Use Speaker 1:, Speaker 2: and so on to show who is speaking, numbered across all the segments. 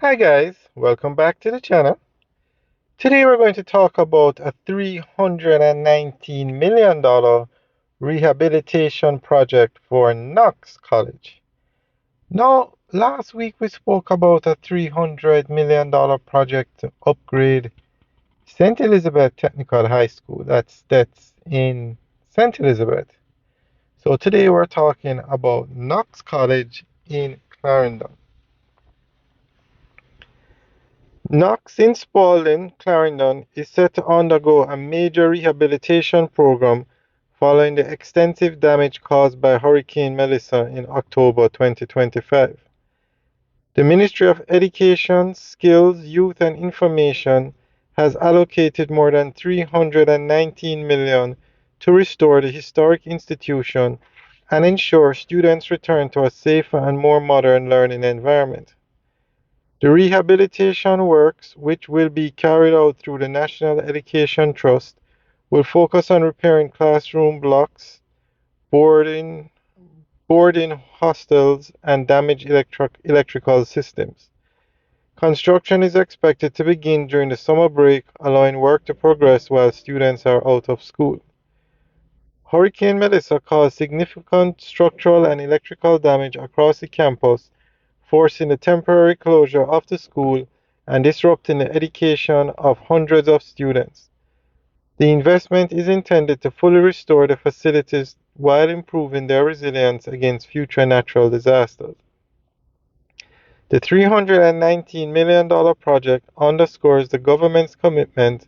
Speaker 1: Hi guys, welcome back to the channel. Today we're going to talk about a $319 million rehabilitation project for Knox College. Now, last week we spoke about a $300 million project to upgrade St. Elizabeth Technical High School. That's in St. Elizabeth. So today we're talking about Knox College in Clarendon. Knox in Spalding, Clarendon is set to undergo a major rehabilitation program following the extensive damage caused by Hurricane Melissa in October 2025. The Ministry of Education, Skills, Youth and Information has allocated more than $319 million to restore the historic institution and ensure students return to a safer and more modern learning environment. The rehabilitation works, which will be carried out through the National Education Trust, will focus on repairing classroom blocks, boarding, boarding hostels, and damaged electrical systems. Construction is expected to begin during the summer break, allowing work to progress while students are out of school. Hurricane Melissa caused significant structural and electrical damage across the campus, forcing the temporary closure of the school and disrupting the education of hundreds of students. The investment is intended to fully restore the facilities while improving their resilience against future natural disasters. The $319 million project underscores the government's commitment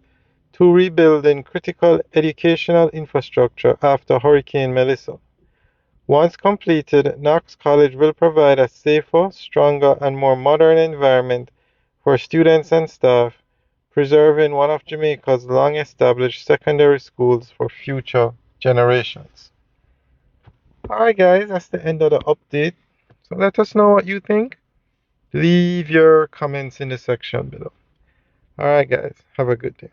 Speaker 1: to rebuilding critical educational infrastructure after Hurricane Melissa. Once completed, Knox College will provide a safer, stronger, and more modern environment for students and staff, preserving one of Jamaica's long-established secondary schools for future generations. Alright guys, that's the end of the update. So let us know what you think. Leave your comments in the section below. Alright guys, have a good day.